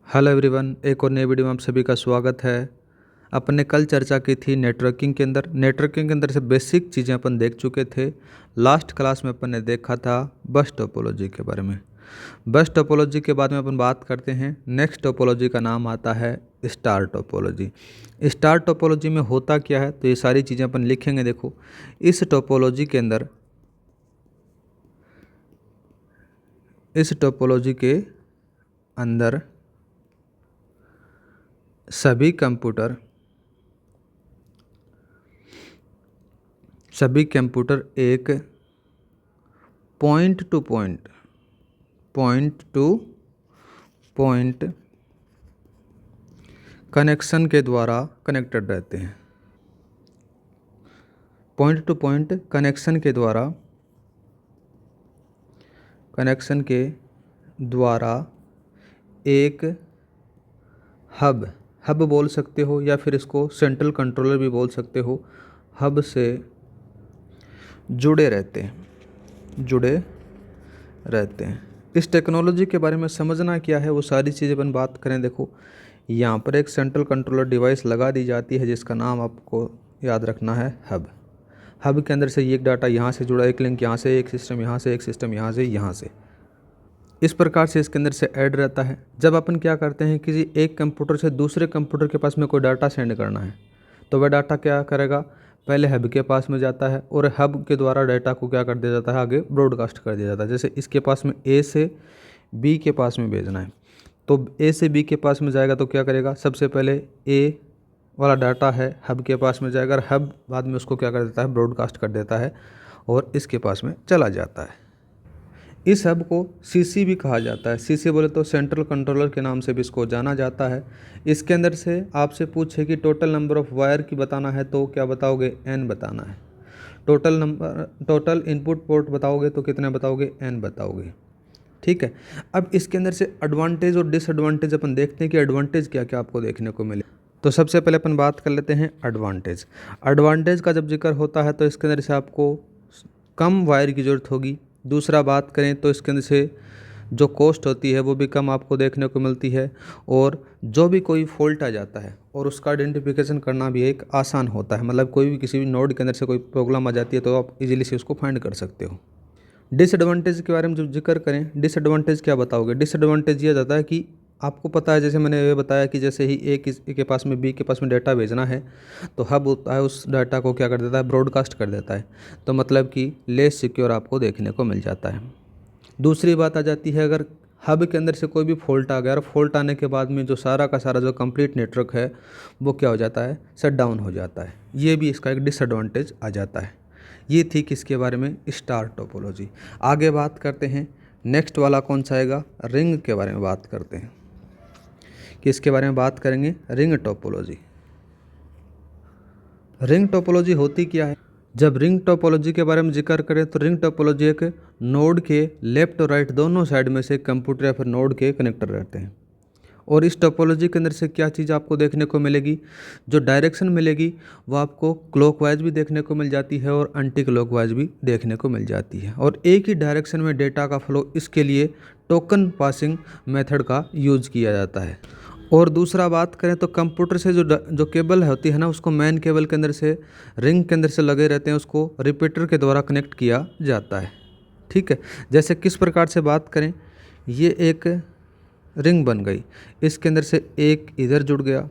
Hello everyone, एक और नई वीडियो में आप सभी का स्वागत है। अपन ने कल चर्चा की थी नेटवर्किंग के अंदर से बेसिक चीज़ें अपन देख चुके थे। लास्ट क्लास में अपन ने देखा था बस टोपोलॉजी के बारे में। बस टोपोलॉजी के बाद में अपन बात करते हैं, नेक्स्ट टोपोलॉजी का नाम आता है स्टार टोपोलॉजी। स्टार टोपोलॉजी में होता क्या है, तो ये सारी चीज़ें अपन लिखेंगे। देखो, इस टोपोलॉजी के अंदर सभी कंप्यूटर एक पॉइंट टू पॉइंट कनेक्शन के द्वारा कनेक्टेड रहते हैं। पॉइंट टू पॉइंट कनेक्शन के द्वारा एक हब बोल सकते हो, या फिर इसको सेंट्रल कंट्रोलर भी बोल सकते हो, हब से जुड़े रहते हैं। इस टेक्नोलॉजी के बारे में समझना क्या है, वो सारी चीज़ें अपन बात करें। देखो, यहाँ पर एक सेंट्रल कंट्रोलर डिवाइस लगा दी जाती है जिसका नाम आपको याद रखना है हब के अंदर से ये एक डाटा यहाँ से जुड़ा, एक लिंक यहाँ से, एक सिस्टम यहाँ से, एक सिस्टम यहाँ से इस प्रकार से इसके अंदर से ऐड रहता है। जब अपन क्या करते हैं, किसी एक कंप्यूटर से दूसरे कंप्यूटर के पास में कोई डाटा सेंड करना है, तो वह डाटा क्या करेगा, पहले हब के पास में जाता है और हब के द्वारा डाटा को क्या कर दिया जाता है, आगे ब्रॉडकास्ट कर दिया जाता है। जैसे इसके पास में ए से बी के पास में भेजना है, तो ए से बी के पास में जाएगा तो क्या करेगा, सबसे पहले ए वाला डाटा है हब के पास में जाएगा, और हब बाद में उसको क्या कर देता है, ब्रॉडकास्ट कर देता है और इसके पास में चला जाता है। इस हब को सीसी भी कहा जाता है। सीसी बोले तो सेंट्रल कंट्रोलर के नाम से भी इसको जाना जाता है। इसके अंदर से आपसे पूछे कि टोटल नंबर ऑफ़ वायर की बताना है तो क्या बताओगे, n बताना है। टोटल इनपुट पोर्ट बताओगे तो कितने बताओगे, n बताओगे। ठीक है। अब इसके अंदर से एडवांटेज और डिसएडवांटेज अपन देखते हैं कि एडवांटेज क्या क्या आपको देखने को मिले। तो सबसे पहले अपन बात कर लेते हैं एडवांटेज का जब जिक्र होता है तो इसके अंदर से आपको कम वायर की ज़रूरत होगी। दूसरा बात करें तो इसके अंदर से जो कॉस्ट होती है वो भी कम आपको देखने को मिलती है, और जो भी कोई फॉल्ट आ जाता है और उसका आइडेंटिफिकेशन करना भी एक आसान होता है। मतलब कोई भी किसी भी नोड के अंदर से कोई प्रॉब्लम आ जाती है तो आप इजीली से उसको फाइंड कर सकते हो। डिसएडवांटेज के बारे में जब जिक्र करें, डिसएडवांटेज क्या बताओगे, डिसएडवांटेज ये जाता है कि आपको पता है, जैसे मैंने ये बताया कि जैसे ही ए के पास में बी के पास में डाटा भेजना है तो हब होता है उस डाटा को क्या कर देता है, ब्रॉडकास्ट कर देता है। तो मतलब कि लेस सिक्योर आपको देखने को मिल जाता है। दूसरी बात आ जाती है, अगर हब के अंदर से कोई भी फॉल्ट आ गया और फॉल्ट आने के बाद में जो सारा का सारा जो कंप्लीट नेटवर्क है वो क्या हो जाता है, शट डाउन हो जाता है। ये भी इसका एक डिसएडवांटेज आ जाता है। ये थी किसके बारे में, स्टार टोपोलॉजी। आगे बात करते हैं, नेक्स्ट वाला कौन सा आएगा, रिंग के बारे में बात करते हैं। किसके बारे में बात करेंगे, रिंग टोपोलॉजी। रिंग टोपोलॉजी होती क्या है, जब रिंग टोपोलॉजी के बारे में जिक्र करें तो रिंग टोपोलॉजी एक नोड के लेफ्ट और राइट दोनों साइड में से कंप्यूटर या फिर नोड के कनेक्टर रहते हैं। और इस टोपोलॉजी के अंदर से क्या चीज़ आपको देखने को मिलेगी, जो डायरेक्शन मिलेगी वो आपको क्लॉकवाइज भी देखने को मिल जाती है और एंटी क्लॉकवाइज भी देखने को मिल जाती है, और एक ही डायरेक्शन में डेटा का फ्लो, इसके लिए टोकन पासिंग मेथड का यूज किया जाता है। और दूसरा बात करें तो कंप्यूटर से जो केबल होती है ना, उसको मेन केबल के अंदर से रिंग के अंदर से लगे रहते हैं, उसको रिपीटर के द्वारा कनेक्ट किया जाता है। ठीक है। जैसे किस प्रकार से बात करें, ये एक रिंग बन गई, इसके अंदर से एक इधर जुड़ गया,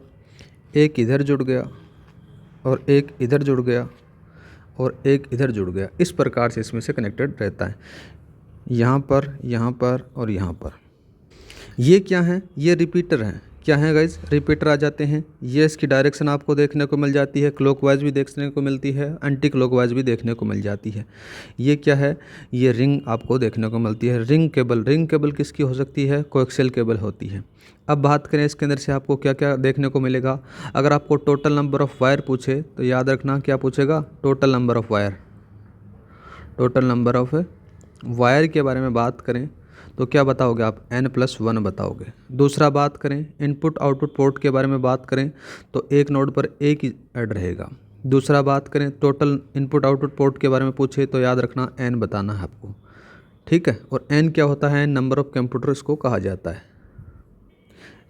एक इधर जुड़ गया, और एक इधर जुड़ गया, और एक इधर जुड़ गया। इस प्रकार से इसमें से कनेक्टेड रहता है, यहाँ पर, यहाँ पर और यहाँ पर। ये क्या है, ये रिपीटर हैं। क्या है गाइज, रिपीटर आ जाते हैं। ये इसकी डायरेक्शन आपको देखने को मिल जाती है, क्लॉकवाइज भी देखने को मिलती है, एंटी क्लॉकवाइज भी देखने को मिल जाती है। ये क्या है, ये रिंग आपको देखने को मिलती है। रिंग केबल किसकी हो सकती है, कोएक्सियल केबल होती है। अब बात करें इसके अंदर से आपको क्या क्या देखने को मिलेगा। अगर आपको टोटल नंबर ऑफ़ वायर पूछे तो याद रखना क्या पूछेगा, total number of wire. Total number of wire के बारे में बात करें तो क्या बताओगे आप, n+1 बताओगे। दूसरा बात करें इनपुट आउटपुट पोर्ट के बारे में बात करें तो एक नोड पर एक ही ऐड रहेगा। दूसरा बात करें टोटल इनपुट आउटपुट पोर्ट के बारे में पूछे तो याद रखना n बताना है आपको। ठीक है। और n क्या होता है, नंबर ऑफ़ कंप्यूटर इसको कहा जाता है।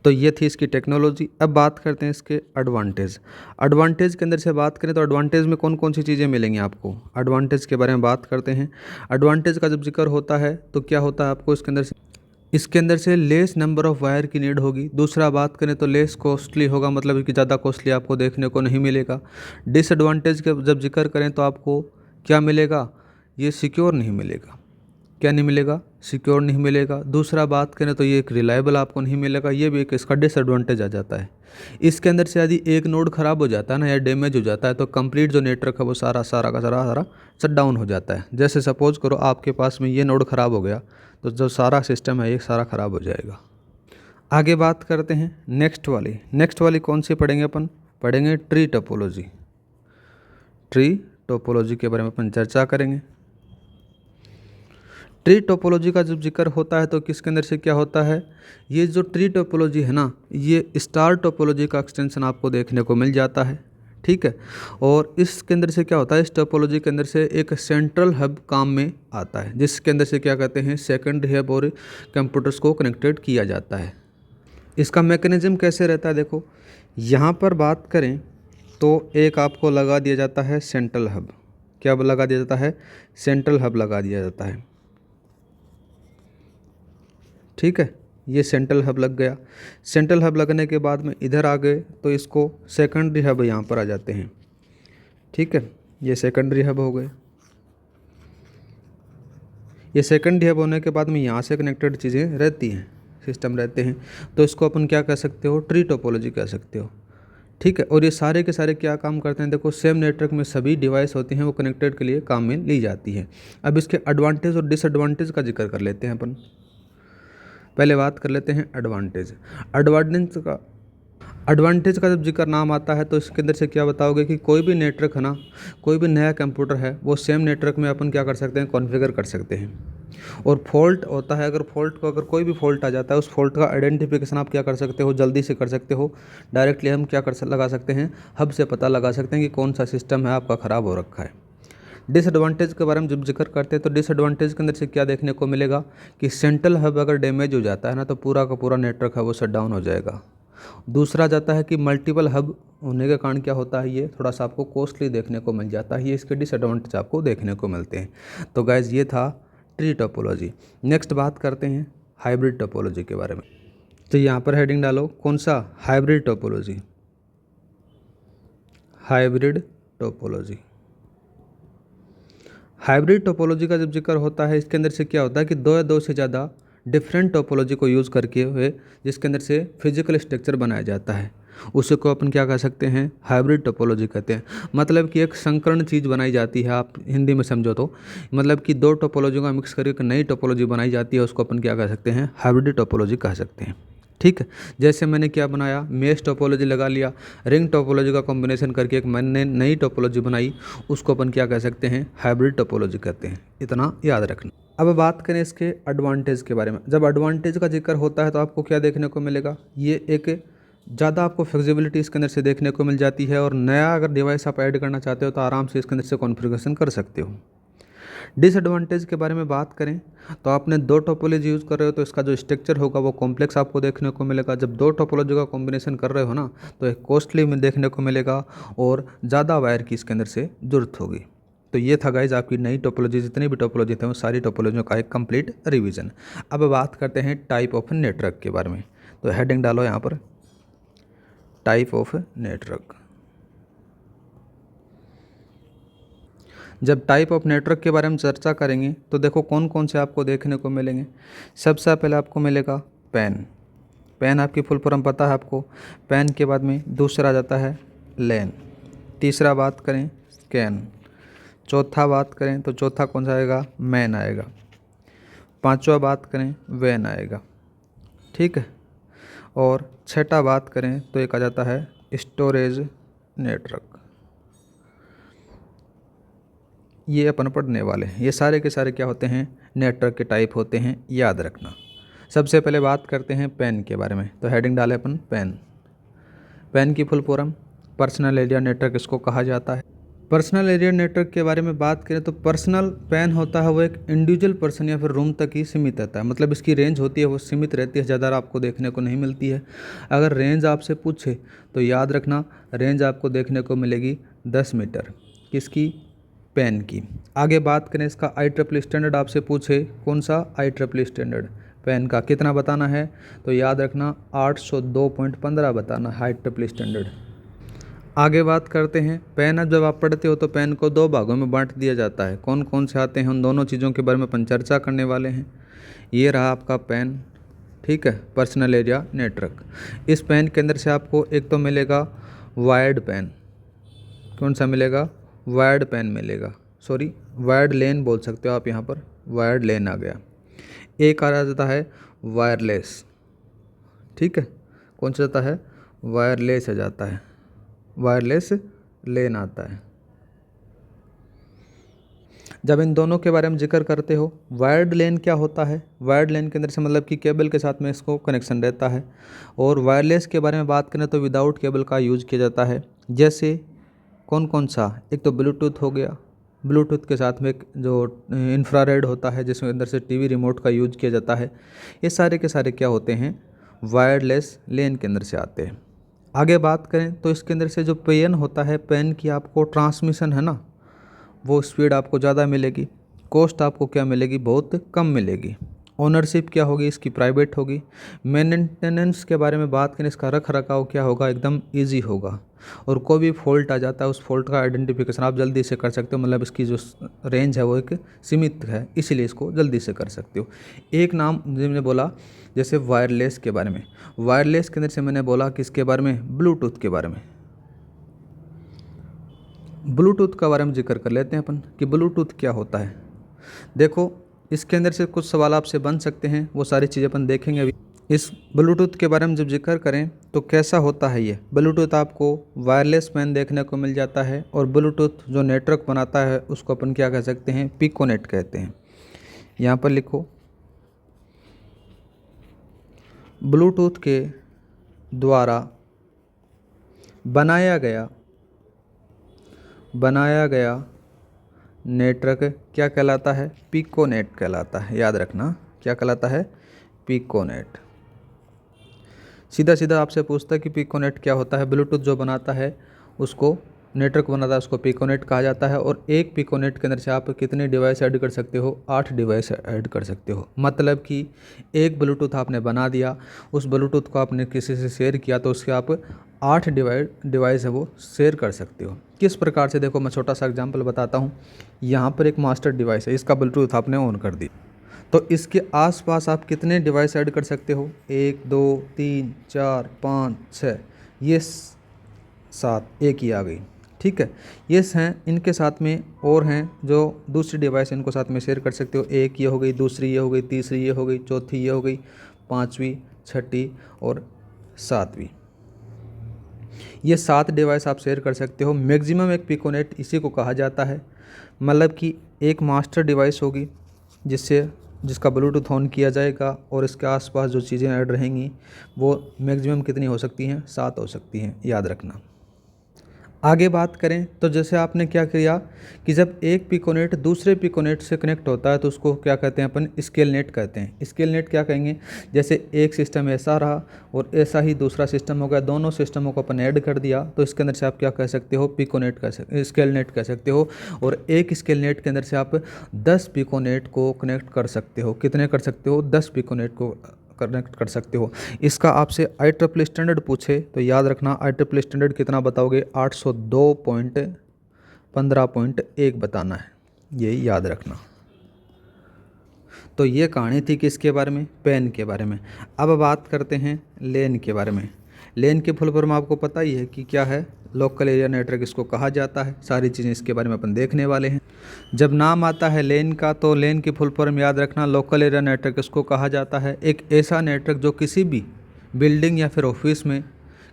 तो ये थी इसकी टेक्नोलॉजी। अब बात करते हैं इसके एडवांटेज। एडवांटेज के अंदर से बात करें तो एडवांटेज में कौन कौन सी चीज़ें मिलेंगी आपको, एडवांटेज के बारे में बात करते हैं। एडवांटेज का जब जिक्र होता है तो क्या होता है आपको इसके अंदर से लेस नंबर ऑफ़ वायर की नीड होगी। दूसरा बात करें तो लेस कॉस्टली होगा, मतलब कि ज़्यादा कॉस्टली आपको देखने को नहीं मिलेगा। डिसएडवांटेज का जब जिक्र करें तो आपको क्या मिलेगा, ये सिक्योर नहीं मिलेगा। क्या नहीं मिलेगा, सिक्योर नहीं मिलेगा। दूसरा बात करें तो ये एक रिलायबल आपको नहीं मिलेगा, ये भी एक इसका डिसएडवांटेज आ जाता है। इसके अंदर से यदि एक नोड ख़राब हो जाता है ना या डैमेज हो जाता है तो कंप्लीट जो नेटवर्क है वो सारा का सारा शट डाउन हो जाता है। जैसे सपोज करो आपके पास में ये नोड ख़राब हो गया तो जो सारा सिस्टम है ये सारा ख़राब हो जाएगा। आगे बात करते हैं नेक्स्ट वाली कौन सी पढ़ेंगे अपन, पढ़ेंगे ट्री टोपोलॉजी। ट्री टोपोलॉजी के बारे में अपन चर्चा करेंगे। ट्री टोपोलॉजी का जब जिक्र होता है तो किसके अंदर से क्या होता है, ये जो ट्री टोपोलॉजी है ना ये स्टार टोपोलॉजी का एक्सटेंशन आपको देखने को मिल जाता है, ठीक है। और इसके अंदर से क्या होता है, इस टोपोलॉजी के अंदर से एक सेंट्रल हब काम में आता है जिसके अंदर से क्या कहते हैं सेकेंडरी हब और कंप्यूटर्स को कनेक्टेड किया जाता है। इसका मैकेनिज्म कैसे रहता है, देखो यहाँ पर बात करें तो एक आपको लगा दिया जाता है सेंट्रल हब। क्या लगा दिया जाता है, सेंट्रल हब लगा दिया जाता है, ठीक है। ये सेंट्रल हब लग गया। सेंट्रल हब लगने के बाद में इधर आ गए तो इसको सेकेंडरी हब यहाँ पर आ जाते हैं, ठीक है। ये सेकेंडरी हब हो गए। ये सेकेंडरी हब होने के बाद में यहाँ से कनेक्टेड चीज़ें रहती हैं, सिस्टम रहते हैं, तो इसको अपन क्या कह सकते हो, ट्री टोपोलॉजी कह सकते हो, ठीक है। और ये सारे के सारे क्या काम करते हैं, देखो सेम नेटवर्क में सभी डिवाइस होती हैं वो कनेक्टेड के लिए काम में ली जाती है। अब इसके एडवांटेज और डिसएडवांटेज का जिक्र कर लेते हैं अपन। पहले बात कर लेते हैं एडवांटेज का जब जिक्र नाम आता है तो इसके अंदर से क्या बताओगे कि कोई भी नेटवर्क है ना, कोई भी नया कंप्यूटर है वो सेम नेटवर्क में अपन क्या कर सकते हैं, कॉन्फ़िगर कर सकते हैं। और फॉल्ट होता है, अगर कोई भी फॉल्ट आ जाता है उस फॉल्ट का आइडेंटिफिकेशन आप क्या कर सकते हो, जल्दी से कर सकते हो। डायरेक्टली हम क्या लगा सकते हैं, हब से पता लगा सकते हैं कि कौन सा सिस्टम है आपका ख़राब हो रखा है। डिसएडवांटेज के बारे में जब जिक्र करते हैं तो डिसएडवांटेज के अंदर से क्या देखने को मिलेगा कि सेंट्रल हब अगर डैमेज हो जाता है ना तो पूरा का पूरा नेटवर्क है वो शट डाउन हो जाएगा। दूसरा जाता है कि मल्टीपल हब होने के कारण क्या होता है, ये थोड़ा सा आपको कॉस्टली देखने को मिल जाता है। ये इसके डिसएडवांटेज आपको देखने को मिलते हैं। तो गाइज ये था ट्री टोपोलॉजी। नेक्स्ट बात करते हैं हाइब्रिड टोपोलॉजी के बारे में। तो यहाँ पर हेडिंग डालो, कौन सा, hybrid topology. Hybrid topology. Hybrid topology का जब जिक्र होता है इसके अंदर से क्या होता है कि दो या दो से ज़्यादा डिफरेंट टोपोलॉजी को यूज़ करके हुए जिसके अंदर से फिजिकल स्ट्रक्चर बनाया जाता है, उसी को अपन क्या कह सकते हैं, हाइब्रिड टोपोलॉजी कहते हैं। मतलब कि एक संकर्ण चीज़ बनाई जाती है, आप हिंदी में समझो तो मतलब कि दो टोपोलॉजी का मिक्स करके एक नई टोपोलॉजी बनाई जाती है, उसको अपन क्या कह सकते हैं, हाइब्रिड टोपोलॉजी कह सकते हैं, ठीक है। जैसे मैंने क्या बनाया, मेश टोपोलॉजी लगा लिया, रिंग टोपोलॉजी का कॉम्बिनेशन करके एक मैंने नई टोपोलॉजी बनाई, उसको अपन क्या कह सकते हैं, हाइब्रिड टोपोलॉजी कहते हैं। इतना याद रखना। अब बात करें इसके एडवांटेज के बारे में। जब एडवांटेज का जिक्र होता है तो आपको क्या देखने को मिलेगा, ये एक ज़्यादा आपको फ्लेक्सिबिलिटी इसके अंदर से देखने को मिल जाती है और नया अगर डिवाइस आप ऐड करना चाहते हो तो आराम से इसके अंदर से कॉन्फ़िगरेशन कर सकते हो। डिसएडवांटेज के बारे में बात करें तो आपने दो टोपोलॉजी यूज़ कर रहे हो तो इसका जो स्ट्रक्चर होगा वो कॉम्प्लेक्स आपको देखने को मिलेगा। जब दो टोपोलॉजी का कॉम्बिनेशन कर रहे हो ना तो एक कॉस्टली में देखने को मिलेगा और ज़्यादा वायर की इसके अंदर से ज़रूरत होगी। तो ये था गाइज आपकी नई टोपोलॉजी, जितनी भी टोपोलॉजी थे वो सारी टोपोलॉजियों का एक कंप्लीट रिवीजन। अब बात करते हैं टाइप ऑफ नेटवर्क के बारे में। तो हेडिंग डालो यहाँ पर, टाइप ऑफ नेटवर्क। जब टाइप ऑफ नेटवर्क के बारे में चर्चा करेंगे तो देखो कौन कौन से आपको देखने को मिलेंगे। सबसे पहले आपको मिलेगा पैन आपकी फुल फॉर्म पता है आपको। पैन के बाद में दूसरा जाता है लैन, तीसरा बात करें कैन, चौथा बात करें तो चौथा कौन सा आएगा, मैन आएगा, पांचवा बात करें वैन आएगा, ठीक है। और छठा बात करें तो एक आ जाता है स्टोरेज नेटवर्क। ये अपन पढ़ने वाले हैं। ये सारे के सारे क्या होते हैं, नेटवर्क के टाइप होते हैं, याद रखना। सबसे पहले बात करते हैं पैन के बारे में। तो हेडिंग डाले अपन पैन की full form personal area network इसको कहा जाता है। पर्सनल एरिया नेटवर्क के बारे में बात करें तो पर्सनल पैन होता है वो एक इंडिविजुअल पर्सन या फिर रूम तक ही सीमित रहता है, मतलब इसकी रेंज होती है वो सीमित रहती है, ज़्यादा आपको देखने को नहीं मिलती है। अगर रेंज आपसे पूछे तो याद रखना रेंज आपको देखने को मिलेगी 10 मीटर, किसकी, पैन की। आगे बात करें इसका IEEE स्टैंडर्ड आपसे पूछे कौन सा, IEEE स्टैंडर्ड पैन का कितना बताना है, तो याद रखना 802.15 बताना है IEEE स्टैंडर्ड। आगे बात करते हैं पेन। अब जब आप पढ़ते हो तो पेन को 2 भागों में बांट दिया जाता है, कौन कौन से आते हैं उन दोनों चीज़ों के बारे में अपन चर्चा करने वाले हैं। ये रहा आपका पेन, ठीक है, पर्सनल एरिया नेटवर्क। इस पेन के अंदर से आपको एक तो मिलेगा वायर्ड पेन, कौन सा मिलेगा, वायर्ड पेन मिलेगा, सॉरी वायर्ड लेन बोल सकते हो आप, यहाँ पर वायर्ड लेन आ गया। एक आ जाता है वायरलेस, ठीक है, कौन सा जाता है, वायरलेस आ जाता है, वायरलेस लेन आता है। जब इन दोनों के बारे में जिक्र करते हो, वायर्ड लेन क्या होता है, वायर्ड लेन के अंदर से मतलब कि केबल के साथ में इसको कनेक्शन रहता है। और वायरलेस के बारे में बात करें तो विदाउट केबल का यूज किया जाता है। जैसे कौन कौन सा, एक तो ब्लूटूथ हो गया, ब्लूटूथ के साथ में एक जो इंफ्रारेड होता है जिसमें अंदर से टीवी रिमोट का यूज किया जाता है। ये सारे के सारे क्या होते हैं, वायरलेस लेन के अंदर से आते हैं। आगे बात करें तो इसके अंदर से जो पेन होता है, पेन की आपको ट्रांसमिशन है ना, वो स्पीड आपको ज़्यादा मिलेगी, कॉस्ट आपको क्या मिलेगी, बहुत कम मिलेगी। ओनरशिप क्या होगी इसकी, प्राइवेट होगी। मेंटेनेंस के बारे में बात करें, इसका रख रखाव क्या होगा, एकदम इजी होगा। और कोई भी फॉल्ट आ जाता है उस फॉल्ट का आइडेंटिफिकेशन आप जल्दी से कर सकते हो, मतलब इसकी जो रेंज है वो एक सीमित है, इसीलिए इसको जल्दी से कर सकते हो। एक नाम जो मैंने बोला जैसे वायरलेस के बारे में, वायरलेस के अंदर से मैंने बोला किसके बारे में, ब्लूटूथ के बारे में। ब्लूटूथ का बारे में जिक्र कर लेते हैं अपन कि ब्लूटूथ क्या होता है। देखो इसके अंदर से कुछ सवाल आपसे बन सकते हैं, वो सारी चीज़ें अपन देखेंगे अभी। इस ब्लूटूथ के बारे में जब जिक्र करें तो कैसा होता है ये ब्लूटूथ, आपको वायरलेस पैन देखने को मिल जाता है। और ब्लूटूथ जो नेटवर्क बनाता है उसको अपन क्या कह सकते हैं, पिकोनेट कहते हैं। यहाँ पर लिखो, ब्लूटूथ के द्वारा बनाया गया नेटवर्क क्या कहलाता है, पिकोनेट कहलाता है। याद रखना क्या कहलाता है, पिकोनेट। सीधा सीधा आपसे पूछता है कि पिकोनेट क्या होता है। ब्लूटूथ जो बनाता है उसको, नेटवर्क बनाता है उसको पिकोनेट कहा जाता है। और एक पिकोनेट के अंदर से आप कितने डिवाइस ऐड कर सकते हो, 8 डिवाइस ऐड कर सकते हो। मतलब कि एक ब्लूटूथ आपने बना दिया, उस ब्लूटूथ को आपने किसी से शेयर किया तो उसके आप 8 डिवाइस है वो शेयर कर सकते हो। किस प्रकार से, देखो मैं छोटा सा एग्जांपल बताता हूँ। यहाँ पर एक मास्टर डिवाइस है, इसका ब्लूटूथ आपने ऑन कर दी तो इसके आसपास आप कितने डिवाइस ऐड कर सकते हो, 1 2 3 4 5 6, ये 7, एक ही आ गई, ठीक है। ये हैं, इनके साथ में और हैं जो दूसरी डिवाइस इनको साथ में शेयर कर सकते हो। एक ये हो गई, दूसरी ये हो गई, तीसरी ये हो गई, चौथी ये हो गई, 5वीं, 6ठी और 7वीं। ये 7 डिवाइस आप शेयर कर सकते हो। मैक्सिमम एक पिकोनेट इसी को कहा जाता है। मतलब कि एक मास्टर डिवाइस होगी जिसका ब्लूटूथ ऑन किया जाएगा और इसके आसपास जो चीज़ें ऐड रहेंगी वो मैक्सिमम कितनी हो सकती हैं, 7 हो सकती हैं, याद रखना। आगे बात करें तो जैसे आपने क्या किया कि जब एक पिकोनेट दूसरे पिकोनेट से कनेक्ट होता है तो उसको क्या कहते हैं अपन, स्केल नेट कहते हैं। स्केल नेट क्या कहेंगे, जैसे एक सिस्टम ऐसा रहा और ऐसा ही दूसरा सिस्टम हो गया, दोनों सिस्टमों को अपन ऐड कर दिया तो इसके अंदर से आप क्या कह सकते हो, पिकोनेट कह सकते, स्केल नेट कह सकते हो। और एक स्केल नेट के अंदर से आप 10 पिकोनेट को कनेक्ट कर सकते हो। कितने कर सकते हो, 10 पिकोनेट को कनेक्ट कर सकते हो। इसका आपसे IEEE स्टैंडर्ड पूछे तो याद रखना IEEE स्टैंडर्ड कितना बताओगे, 802.15.1 बताना है, यही याद रखना। तो ये कहानी थी किसके बारे में, पेन के बारे में। अब बात करते हैं लेन के बारे में। लेन की फुल फॉर्म आपको पता ही है कि क्या है, लोकल एरिया नेटवर्क इसको कहा जाता है। सारी चीज़ें इसके बारे में अपन देखने वाले हैं। जब नाम आता है लेन का तो लेन की फुल फॉर्म याद रखना, लोकल एरिया नेटवर्क इसको कहा जाता है। एक ऐसा नेटवर्क जो किसी भी बिल्डिंग या फिर ऑफिस में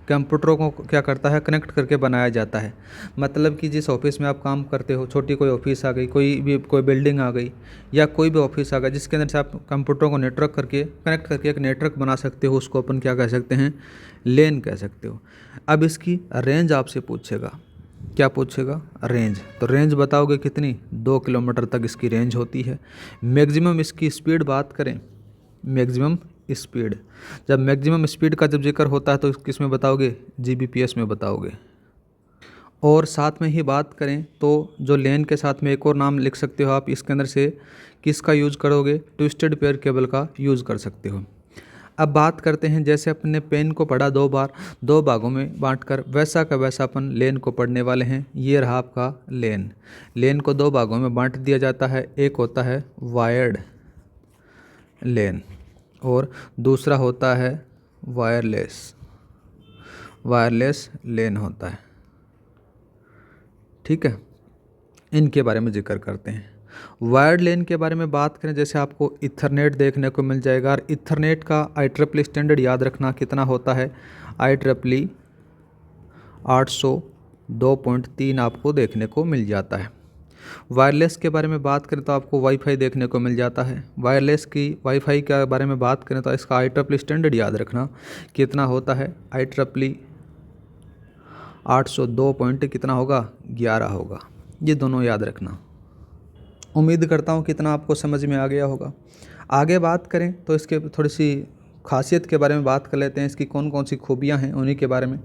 कंप्यूटरों को क्या करता है, कनेक्ट करके बनाया जाता है। मतलब कि जिस ऑफिस में आप काम करते हो, छोटी कोई ऑफिस आ गई, कोई बिल्डिंग आ गई या कोई भी ऑफिस आ गया जिसके अंदर से आप कंप्यूटरों को नेटवर्क करके कनेक्ट करके एक नेटवर्क बना सकते हो, उसको अपन क्या कह सकते हैं, लेन कह सकते हो। अब इसकी रेंज आपसे पूछेगा क्या पूछेगा? रेंज। तो रेंज बताओगे कितनी? 2 किलोमीटर तक इसकी रेंज होती है। मैक्सिमम इसकी स्पीड बात करें, मैक्सिमम स्पीड, जब मैक्सिमम स्पीड का जब जिक्र होता है तो किस में बताओगे? जीबीपीएस में बताओगे। और साथ में ही बात करें तो जो लेन के साथ में एक और नाम लिख सकते हो आप, इसके अंदर से किसका यूज़ करोगे? ट्विस्टेड पेयर केबल का यूज़ कर सकते हो। अब बात करते हैं, जैसे अपने पेन को पढ़ा 2 बार 2 भागों में बांटकर, वैसा का वैसा अपन लेन को पढ़ने वाले हैं। ये रहा आपका लेन। लेन को 2 भागों में बांट दिया जाता है, एक होता है वायर्ड लेन और दूसरा होता है वायरलेस लेन होता है। ठीक है, इनके बारे में जिक्र करते हैं। वायर्ड लेन के बारे में बात करें, जैसे आपको इथरनेट देखने को मिल जाएगा, और इथरनेट का IEEE स्टैंडर्ड याद रखना कितना होता है? IEEE 802.3 आपको देखने को मिल जाता है। वायरलेस के बारे में बात करें तो आपको वाईफाई देखने को मिल जाता है। वाईफाई के बारे में बात करें तो इसका IEEE स्टैंडर्ड याद रखना कितना होता है? IEEE 802 पॉइंट कितना होगा? 11 होगा। ये दोनों याद रखना। उम्मीद करता हूँ कितना आपको समझ में आ गया होगा। आगे बात करें तो इसके थोड़ी सी खासियत के बारे में बात कर लेते हैं, इसकी कौन कौन सी खूबियाँ हैं उन्हीं के बारे में।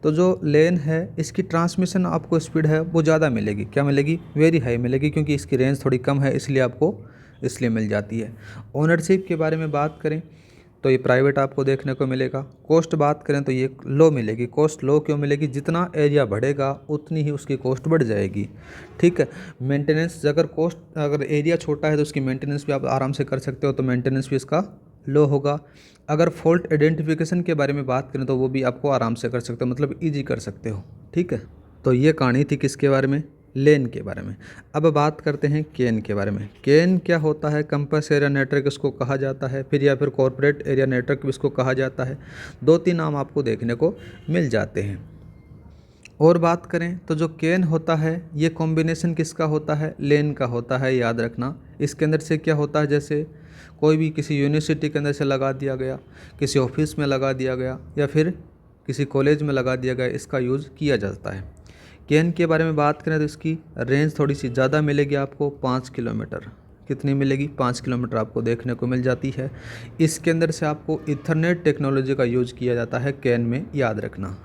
तो जो लेन है इसकी ट्रांसमिशन आपको स्पीड है वो ज़्यादा मिलेगी। क्या मिलेगी? वेरी हाई मिलेगी, क्योंकि इसकी रेंज थोड़ी कम है इसलिए आपको इसलिए मिल जाती है। ओनरशिप के बारे में बात करें तो ये प्राइवेट आपको देखने को मिलेगा। कॉस्ट बात करें तो ये लो मिलेगी। कॉस्ट लो क्यों मिलेगी? जितना एरिया बढ़ेगा उतनी ही उसकी कॉस्ट बढ़ जाएगी। ठीक है, मेंटेनेंस अगर एरिया छोटा है तो उसकी मेंटेनेंस भी आप आराम से कर सकते हो, तो मेंटेनेंस भी इसका लो होगा। अगर फॉल्ट आइडेंटिफिकेशन के बारे में बात करें तो वो भी आपको आराम से कर सकते हो, मतलब ईजी कर सकते हो। ठीक है, तो ये कहानी थी किसके बारे में? लेन के बारे में। अब बात करते हैं केन के बारे में। केन क्या होता है? कैंपस एरिया नेटवर्क इसको कहा जाता है, या फिर कॉर्पोरेट एरिया नेटवर्क भी इसको कहा जाता है। 2-3 नाम आपको देखने को मिल जाते हैं। और बात करें तो जो केन होता है ये कॉम्बिनेशन किसका होता है? लेन का होता है, याद रखना। इसके अंदर से क्या होता है, जैसे कोई भी किसी यूनिवर्सिटी के अंदर से लगा दिया गया, किसी ऑफिस में लगा दिया गया, या फिर किसी कॉलेज में लगा दिया गया, इसका यूज़ किया जाता है। केन के बारे में बात करें तो इसकी रेंज थोड़ी सी ज़्यादा मिलेगी आपको, 5 किलोमीटर। कितनी मिलेगी? 5 किलोमीटर आपको देखने को मिल जाती है। इसके अंदर से आपको इथरनेट टेक्नोलॉजी का यूज़ किया जाता है केन में, याद रखना।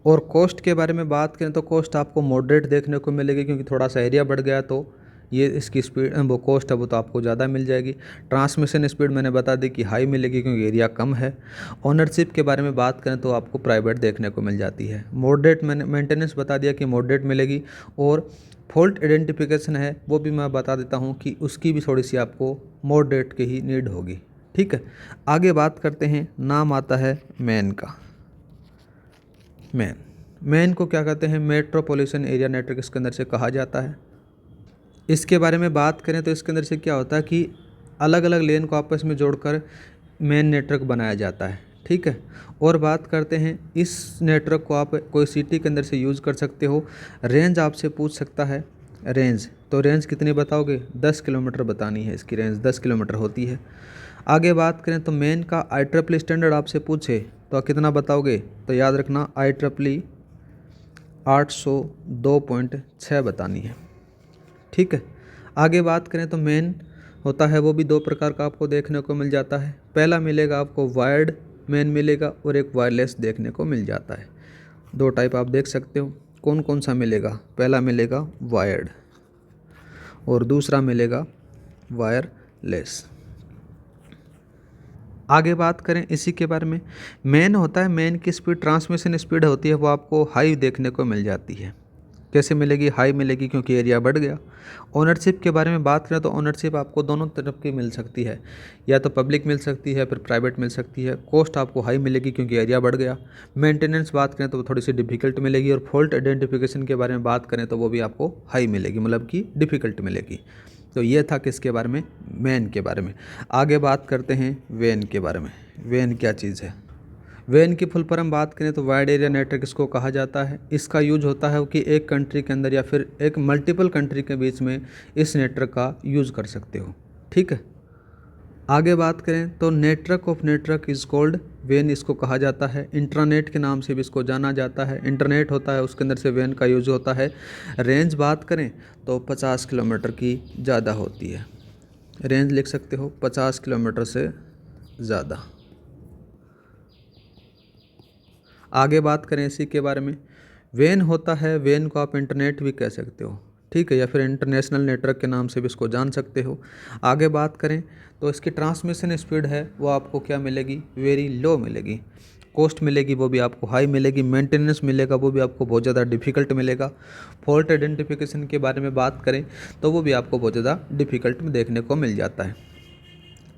और कॉस्ट के बारे में बात करें तो कॉस्ट आपको मॉडरेट देखने को मिलेगी, क्योंकि थोड़ा सा एरिया बढ़ गया तो ये इसकी स्पीड वो कॉस्ट है वो तो आपको ज़्यादा मिल जाएगी। ट्रांसमिशन स्पीड मैंने बता दी कि हाई मिलेगी, क्योंकि एरिया कम है। ओनरशिप के बारे में बात करें तो आपको प्राइवेट देखने को मिल जाती है। मॉडरेट मैंने मेंटेनेंस बता दिया कि मॉडरेट मिलेगी। और फॉल्ट आइडेंटिफिकेशन है वो भी मैं बता देता हूँ कि उसकी भी थोड़ी सी आपको मॉडरेट की ही नीड होगी। ठीक है, आगे बात करते हैं। नाम आता है मैन का। मैन को क्या कहते हैं? मेट्रोपॉलिटन एरिया नेटवर्क इसके अंदर से कहा जाता है। इसके बारे में बात करें तो इसके अंदर से क्या होता है कि अलग अलग लेन को आपस में जोड़कर मेन नेटवर्क बनाया जाता है। ठीक है, और बात करते हैं इस नेटवर्क को आप कोई सिटी के अंदर से यूज़ कर सकते हो। रेंज आपसे पूछ सकता है, रेंज तो रेंज कितनी बताओगे? 10 किलोमीटर बतानी है, इसकी रेंज 10 किलोमीटर होती है। आगे बात करें तो मेन का IEEE स्टैंडर्ड आपसे पूछे तो कितना बताओगे? तो याद रखना IEEE 802.6 बतानी है। ठीक है, आगे बात करें तो मेन होता है वो भी 2 प्रकार का आपको देखने को मिल जाता है। पहला मिलेगा आपको वायर्ड मेन मिलेगा, और एक वायरलेस देखने को मिल जाता है। 2 टाइप आप देख सकते हो। कौन कौन सा मिलेगा? पहला मिलेगा वायर्ड और दूसरा मिलेगा वायरलेस। आगे बात करें इसी के बारे में। मेन होता है, मेन की स्पीड ट्रांसमिशन स्पीड होती है वो आपको हाई देखने को मिल जाती है। कैसे मिलेगी? हाई मिलेगी, क्योंकि एरिया बढ़ गया। ओनरशिप के बारे में बात करें तो ओनरशिप आपको दोनों तरफ की मिल सकती है, या तो पब्लिक मिल सकती है फिर प्राइवेट मिल सकती है। कॉस्ट आपको हाई मिलेगी क्योंकि एरिया बढ़ गया। मेंटेनेंस बात करें तो वो थोड़ी सी डिफिकल्ट मिलेगी, और फॉल्ट आइडेंटिफिकेशन के बारे में बात करें तो वो भी आपको हाई मिलेगी, मतलब कि डिफ़िकल्ट मिलेगी। तो ये था किसके बारे में? मेन के बारे में। आगे बात करते हैं वेन के बारे में। वेन क्या चीज़ है? वेन की फुल फॉर्म बात करें तो वाइड एरिया नेटवर्क इसको कहा जाता है। इसका यूज होता है कि एक कंट्री के अंदर या फिर एक मल्टीपल कंट्री के बीच में इस नेटवर्क का यूज़ कर सकते हो। ठीक है, आगे बात करें तो network of network is called when, इसको कहा जाता है। इंट्रानेट के नाम से भी इसको जाना जाता है। इंटरनेट होता है उसके अंदर से वेन का यूज़ होता है। रेंज बात करें तो 50 किलोमीटर की ज़्यादा होती है। रेंज लिख सकते हो 50 किलोमीटर से ज़्यादा। आगे बात करें इसी के बारे में, वेन होता है, वेन को आप इंटरनेट भी कह सकते हो, ठीक है, या फिर इंटरनेशनल नेटवर्क के नाम से भी इसको जान सकते हो। आगे बात करें तो इसकी ट्रांसमिशन स्पीड है वो आपको क्या मिलेगी, वेरी लो मिलेगी। कॉस्ट मिलेगी वो भी आपको हाई मिलेगी। मेंटेनेंस मिलेगा वो भी आपको बहुत ज़्यादा डिफ़िकल्ट मिलेगा। फॉल्ट आइडेंटिफिकेशन के बारे में बात करें तो वो भी आपको बहुत ज़्यादा डिफ़िकल्ट में देखने को मिल जाता है।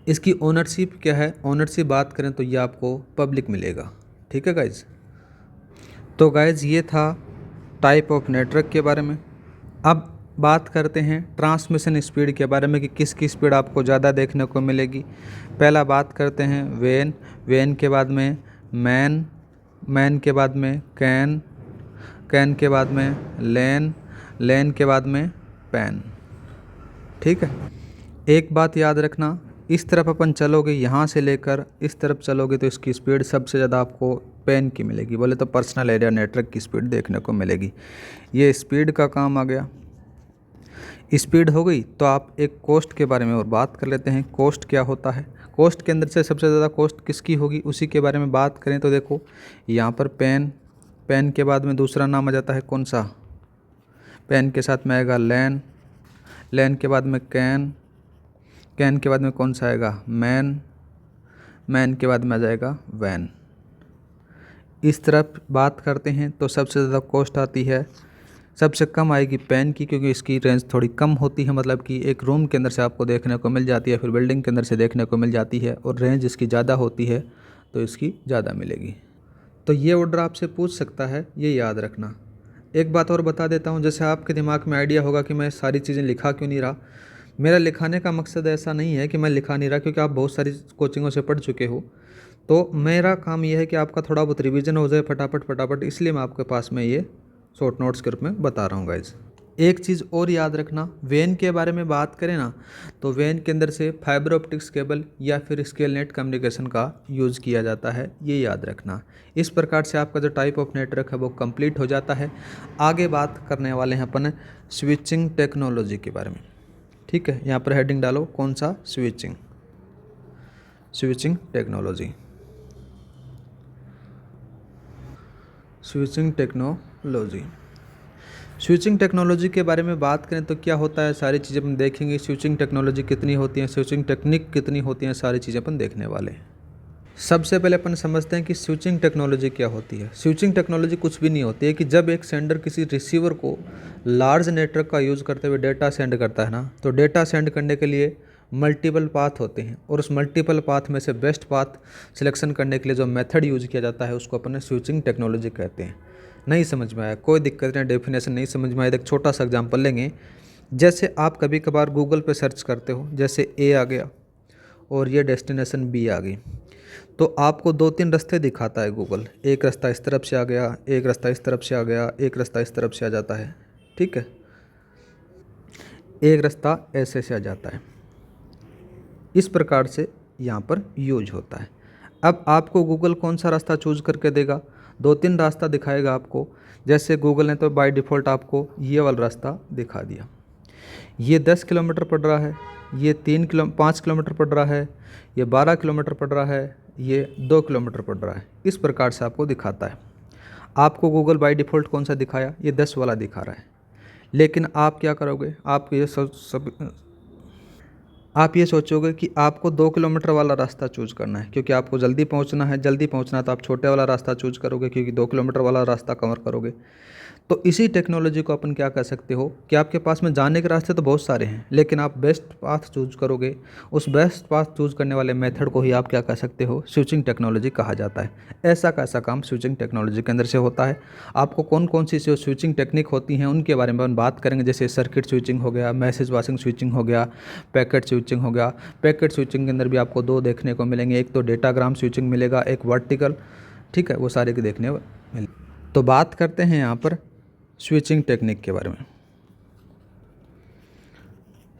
इसकी ओनरशिप क्या है, ओनरशिप बात करें तो ये आपको पब्लिक मिलेगा, ठीक है गाइज़। तो गाइज़ ये था टाइप ऑफ नेटवर्क के बारे में। अब बात करते हैं ट्रांसमिशन स्पीड के बारे में कि किसकी स्पीड आपको ज़्यादा देखने को मिलेगी। पहला बात करते हैं वेन, वेन के बाद में मैन, मैन के बाद में कैन, कैन के बाद में लेन, लेन के बाद में पैन, ठीक है। एक बात याद रखना, इस तरफ अपन चलोगे, यहाँ से लेकर इस तरफ चलोगे तो इसकी स्पीड सबसे ज़्यादा आपको पेन की मिलेगी, बोले तो पर्सनल एरिया नेटवर्क की स्पीड देखने को मिलेगी। ये स्पीड का काम आ गया। स्पीड हो गई तो आप एक कॉस्ट के बारे में और बात कर लेते हैं। कॉस्ट क्या होता है, कॉस्ट के अंदर से सबसे ज़्यादा कॉस्ट किसकी होगी उसी के बारे में बात करें तो देखो यहाँ पर पेन, पेन के बाद में दूसरा नाम आ जाता है कौन सा, पेन के साथ में आएगा लैन, लैन के बाद में कैन, कैन के बाद में कौन सा आएगा मैन, मैन के बाद में आ जाएगा वैन। इस तरफ बात करते हैं तो सबसे ज़्यादा कॉस्ट आती है, सबसे कम आएगी पेन की, क्योंकि इसकी रेंज थोड़ी कम होती है, मतलब कि एक रूम के अंदर से आपको देखने को मिल जाती है, फिर बिल्डिंग के अंदर से देखने को मिल जाती है, और रेंज इसकी ज़्यादा होती है तो इसकी ज़्यादा मिलेगी। तो ये ऑर्डर आपसे पूछ सकता है, ये याद रखना। एक बात और बता देता हूँ, जैसे आपके दिमाग में आइडिया होगा कि मैं सारी चीज़ें लिखा क्यों नहीं रहा। मेरा लिखाने का मकसद ऐसा नहीं है कि मैं लिखा नहीं रहा, क्योंकि आप बहुत सारी कोचिंगों से पढ़ चुके हो, तो मेरा काम ये है कि आपका थोड़ा बहुत रिवीजन हो जाए फटाफट फटाफट, इसलिए मैं आपके पास में ये शॉर्ट नोट्स के रूप में बता रहा हूँ गाइज। एक चीज़ और याद रखना, वेन के बारे में बात करें ना तो वेन के अंदर से फाइबर ऑप्टिक्स केबल या फिर स्केल नेट कम्युनिकेशन का यूज़ किया जाता है, ये याद रखना। इस प्रकार से आपका जो टाइप ऑफ नेटवर्क है वो कंप्लीट हो जाता है। आगे बात करने वाले हैं अपन स्विचिंग टेक्नोलॉजी के बारे में, ठीक है। यहाँ पर हेडिंग डालो कौन सा, switching, switching technology, switching technology. Switching technology के बारे में बात करें तो क्या होता है, सारी चीज़ें अपन देखेंगे। स्विचिंग टेक्नोलॉजी कितनी होती है, स्विचिंग टेक्निक कितनी होती हैं, सारी चीज़ें अपन देखने वाले हैं। सबसे पहले अपन समझते हैं कि स्विचिंग टेक्नोलॉजी क्या होती है। स्विचिंग टेक्नोलॉजी कुछ भी नहीं होती है कि जब एक सेंडर किसी रिसीवर को लार्ज नेटवर्क का यूज़ करते हुए डेटा सेंड करता है ना, तो डेटा सेंड करने के लिए मल्टीपल पाथ होते हैं, और उस मल्टीपल पाथ में से बेस्ट पाथ सिलेक्शन करने के लिए जो मेथड यूज़ किया जाता है उसको अपन स्विचिंग टेक्नोलॉजी कहते हैं। नहीं समझ में आया कोई दिक्कत नहीं, डेफिनेशन नहीं समझ में आया, एक छोटा सा एग्जांपल लेंगे। जैसे आप कभी कभार गूगल पे सर्च करते हो, जैसे ए आ गया और ये डेस्टिनेशन बी आ गई, तो आपको 2-3 रास्ते दिखाता है गूगल। एक रास्ता इस तरफ से आ गया, एक रास्ता इस तरफ से आ गया, एक रास्ता इस तरफ से आ जाता है, ठीक है, एक रास्ता ऐसे से आ जाता है। इस प्रकार से यहाँ पर यूज होता है। अब आपको गूगल कौन सा रास्ता चूज करके देगा, 2-3 रास्ता दिखाएगा आपको। जैसे गूगल ने तो बाय डिफ़ॉल्ट आपको ये वाला रास्ता दिखा दिया, ये 10 किलोमीटर पड़ रहा है, ये 5 किलोमीटर पड़ रहा है, ये 12 किलोमीटर पड़ रहा है, ये 2 किलोमीटर पड़ रहा है। इस प्रकार से आपको दिखाता है। आपको गूगल बाय डिफ़ॉल्ट कौन सा दिखाया, ये 10 वाला दिखा रहा है। लेकिन आप क्या करोगे, आप ये सोचोगे कि आपको 2 किलोमीटर वाला रास्ता चूज़ करना है, क्योंकि आपको जल्दी पहुंचना है। जल्दी पहुंचना है तो आप छोटे वाला रास्ता चूज़ करोगे, क्योंकि 2 किलोमीटर वाला रास्ता कवर करोगे। तो इसी टेक्नोलॉजी को अपन क्या कर सकते हो कि आपके पास में जाने के रास्ते तो बहुत सारे हैं, लेकिन आप बेस्ट पाथ चूज करोगे। उस बेस्ट पाथ चूज करने वाले मेथड को ही आप क्या कर सकते हो, स्विचिंग टेक्नोलॉजी कहा जाता है। ऐसा का ऐसा काम स्विचिंग टेक्नोलॉजी के अंदर से होता है। आपको कौन कौन सी स्विचिंग टेक्निक होती हैं उनके बारे में हम बात करेंगे। जैसे सर्किट स्विचिंग हो गया, मैसेज पासिंग स्विचिंग हो गया, पैकेट स्विचिंग हो गया। पैकेट स्विचिंग के अंदर भी आपको 2 देखने को मिलेंगे, एक तो डेटाग्राम स्विचिंग मिलेगा, एक वर्टिकल, ठीक है, वो सारे के देखने मिले। तो बात करते हैं यहाँ पर स्विचिंग टेक्निक के बारे में।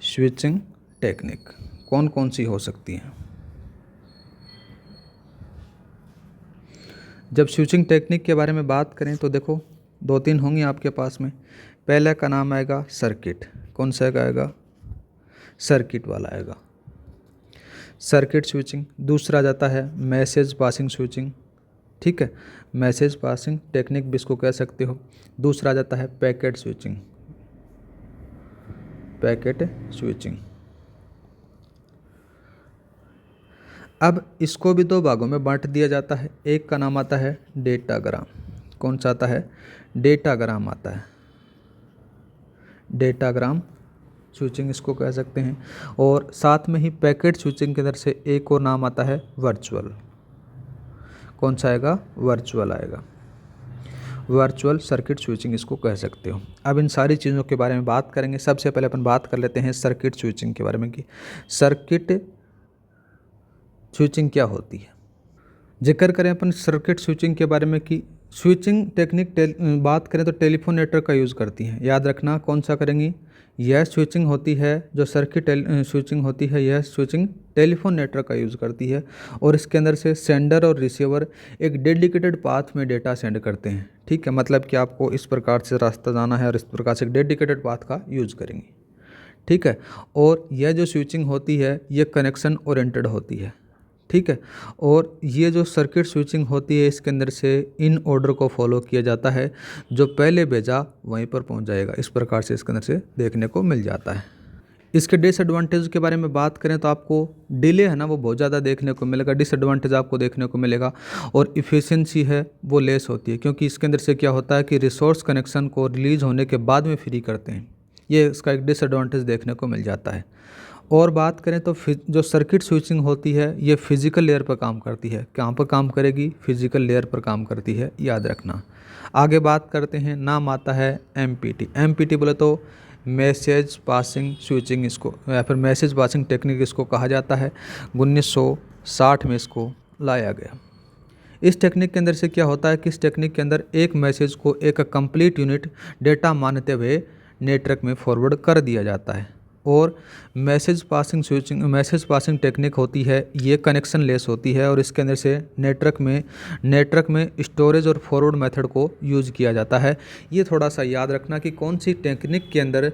स्विचिंग टेक्निक कौन कौन सी हो सकती हैं? जब स्विचिंग टेक्निक के बारे में बात करें तो देखो 2-3 होंगी आपके पास में। पहले का नाम आएगा सर्किट। कौन सा आएगा? सर्किट वाला आएगा, सर्किट स्विचिंग। दूसरा जाता है मैसेज पासिंग स्विचिंग, ठीक है, मैसेज पासिंग टेक्निक भी इसको कह सकते हो। दूसरा जाता है पैकेट स्विचिंग, पैकेट स्विचिंग। अब इसको भी 2 भागों में बांट दिया जाता है। एक का नाम आता है डेटाग्राम। कौन सा आता है? डेटाग्राम आता है, डेटाग्राम स्विचिंग इसको कह सकते हैं। और साथ में ही पैकेट स्विचिंग के अंदर से एक और नाम आता है वर्चुअल। कौन सा आएगा? वर्चुअल आएगा, वर्चुअल सर्किट स्विचिंग इसको कह सकते हो। अब इन सारी चीज़ों के बारे में बात करेंगे। सबसे पहले अपन बात कर लेते हैं सर्किट स्विचिंग के बारे में कि सर्किट स्विचिंग क्या होती है। जिक्र करें अपन सर्किट स्विचिंग के बारे में कि स्विचिंग टेक्निक बात करें तो टेलीफोन नेटवर्क का यूज़ करती हैं। याद रखना कौन सा करेंगी? यह स्विचिंग होती है जो सर्किट स्विचिंग होती है, यह स्विचिंग टेलीफोन नेटवर्क का यूज़ करती है। और इसके अंदर से सेंडर और रिसीवर एक डेडिकेटेड पाथ में डेटा सेंड करते हैं, ठीक है। मतलब कि आपको इस प्रकार से रास्ता जाना है और इस प्रकार से एक डेडिकेटेड पाथ का यूज़ करेंगे, ठीक है। और यह जो स्विचिंग होती है ये कनेक्शन ओरिएंटेड होती है, ठीक है। और ये जो सर्किट स्विचिंग होती है इसके अंदर से इन ऑर्डर को फॉलो किया जाता है, जो पहले भेजा वहीं पर पहुंच जाएगा। इस प्रकार से इसके अंदर से देखने को मिल जाता है। इसके डिसएडवांटेज के बारे में बात करें तो आपको डिले है ना वो बहुत ज़्यादा देखने को मिलेगा, डिसएडवांटेज आपको देखने को मिलेगा। और इफ़िशियंसी है वो लेस होती है, क्योंकि इसके अंदर से क्या होता है कि रिसोर्स कनेक्शन को रिलीज़ होने के बाद में फ्री करते हैं। ये इसका एक डिसएडवांटेज देखने को मिल जाता है। और बात करें तो जो सर्किट स्विचिंग होती है ये फिजिकल लेयर पर काम करती है। कहाँ पर काम करेगी? फिजिकल लेयर पर काम करती है, याद रखना। आगे बात करते हैं, नाम आता है एमपीटी। एमपीटी बोले तो मैसेज पासिंग स्विचिंग इसको, या फिर मैसेज पासिंग टेक्निक इसको कहा जाता है। 1960 में इसको लाया गया। इस टेक्निक के अंदर से क्या होता है कि इस टेक्निक के अंदर एक मैसेज को एक कंप्लीट यूनिट डेटा मानते हुए नेटवर्क में फॉरवर्ड कर दिया जाता है। और मैसेज पासिंग टेक्निक होती है ये कनेक्शन लेस होती है, और इसके अंदर से नेटवर्क में स्टोरेज और फॉरवर्ड मेथड को यूज़ किया जाता है। ये थोड़ा सा याद रखना कि कौन सी टेक्निक के अंदर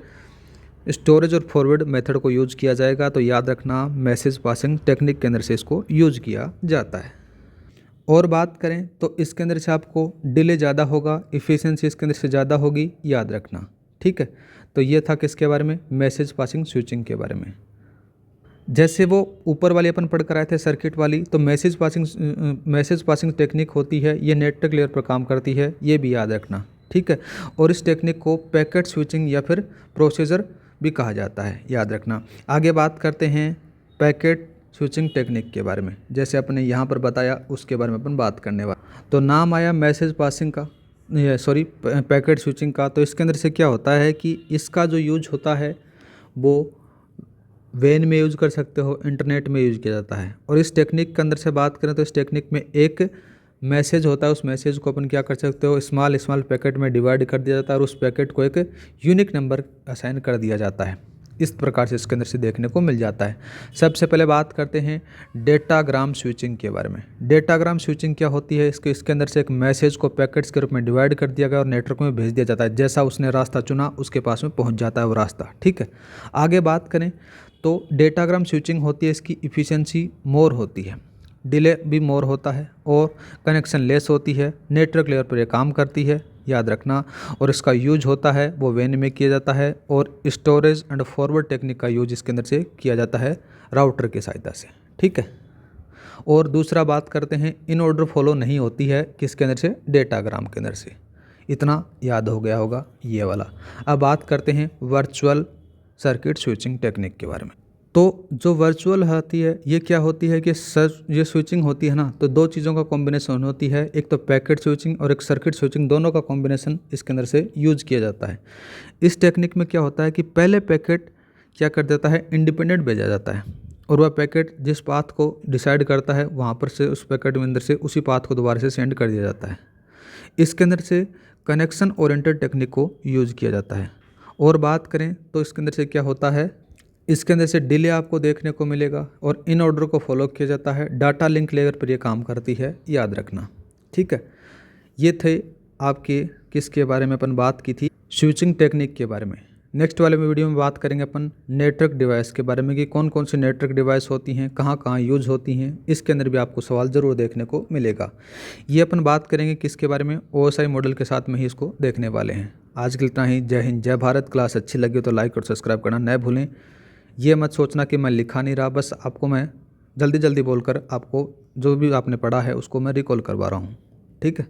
स्टोरेज और फॉरवर्ड मेथड को यूज़ किया जाएगा, तो याद रखना मैसेज पासिंग टेक्निक के अंदर से इसको यूज़ किया जाता है। और बात करें तो इसके अंदर से आपको डिले ज़्यादा होगा, इफ़िशियंसी इसके अंदर से ज़्यादा होगी, याद रखना, ठीक है। तो ये था किसके बारे में? मैसेज पासिंग स्विचिंग के बारे में। जैसे वो ऊपर वाली अपन पढ़ कर आए थे सर्किट वाली, तो मैसेज पासिंग टेक्निक होती है ये नेटवर्क लेयर पर काम करती है, ये भी याद रखना, ठीक है। और इस टेक्निक को पैकेट स्विचिंग या फिर प्रोसीजर भी कहा जाता है, याद रखना। आगे बात करते हैं पैकेट स्विचिंग टेक्निक के बारे में। जैसे अपने यहाँ पर बताया उसके बारे में अपन बात करने वाले। तो नाम आया मैसेज पासिंग का, पैकेट स्विचिंग का। तो इसके अंदर से क्या होता है कि इसका जो यूज होता है वो वैन में यूज़ कर सकते हो, इंटरनेट में यूज़ किया जाता है। और इस टेक्निक के अंदर से बात करें तो इस टेक्निक में एक मैसेज होता है, उस मैसेज को अपन क्या कर सकते हो, स्मॉल पैकेट में डिवाइड कर दिया जाता है और उस पैकेट को एक यूनिक नंबर असाइन कर दिया जाता है। इस प्रकार से इसके अंदर से देखने को मिल जाता है। सबसे पहले बात करते हैं डेटाग्राम स्विचिंग के बारे में। डेटाग्राम स्विचिंग क्या होती है? इसके अंदर से एक मैसेज को पैकेट्स के रूप में डिवाइड कर दिया गया और नेटवर्क में भेज दिया जाता है। जैसा उसने रास्ता चुना उसके पास में पहुंच जाता है वो रास्ता, ठीक है। आगे बात करें तो डेटाग्राम स्विचिंग होती है, इसकी इफ़िशियंसी मोर होती है, डिले भी मोर होता है और कनेक्शन लेस होती है। नेटवर्क लेयर पर यह काम करती है, याद रखना। और इसका यूज होता है वो वैन में किया जाता है, और स्टोरेज एंड फॉरवर्ड टेक्निक का यूज इसके अंदर से किया जाता है राउटर की सहायता से, ठीक है। और दूसरा बात करते हैं, इन ऑर्डर फॉलो नहीं होती है किसके अंदर से? डेटाग्राम के अंदर से। इतना याद हो गया होगा ये वाला। अब बात करते हैं वर्चुअल सर्किट स्विचिंग टेक्निक के बारे में। तो जो वर्चुअल होती है ये क्या होती है कि ये स्विचिंग होती है ना, तो 2 चीज़ों का कॉम्बिनेशन होती है, एक तो पैकेट स्विचिंग और एक सर्किट स्विचिंग, दोनों का कॉम्बिनेशन इसके अंदर से यूज किया जाता है। इस टेक्निक में क्या होता है कि पहले पैकेट क्या कर देता है, इंडिपेंडेंट भेजा जाता है, और वह पैकेट जिस पाथ को डिसाइड करता है वहाँ पर से उस पैकेट में अंदर से उसी पाथ को दोबारा से सेंड कर दिया जाता है। इसके अंदर से कनेक्शन ओरिएंटेड टेक्निक को यूज़ किया जाता है। और बात करें तो इसके अंदर से क्या होता है, इसके अंदर से डिले आपको देखने को मिलेगा और इन ऑर्डर को फॉलो किया जाता है। डाटा लिंक लेयर पर ये काम करती है, याद रखना। ठीक है, ये थे आपके किसके बारे में अपन बात की थी, स्विचिंग टेक्निक के बारे में। नेक्स्ट वाले में वीडियो में बात करेंगे अपन नेटवर्क डिवाइस के बारे में कि कौन कौन सी नेटवर्क डिवाइस होती हैं, कहाँ कहाँ यूज होती हैं। इसके अंदर भी आपको सवाल ज़रूर देखने को मिलेगा। ये अपन बात करेंगे किसके बारे में, OSI मॉडल के साथ में ही इसको देखने वाले हैं। आज के लिए इतना ही। जय हिंद, जय भारत। क्लास अच्छी लगी हो तो लाइक और सब्सक्राइब करना न भूलें। ये मत सोचना कि मैं लिखा नहीं रहा, बस आपको मैं जल्दी जल्दी बोलकर आपको जो भी आपने पढ़ा है उसको मैं रिकॉल करवा रहा हूँ। ठीक है।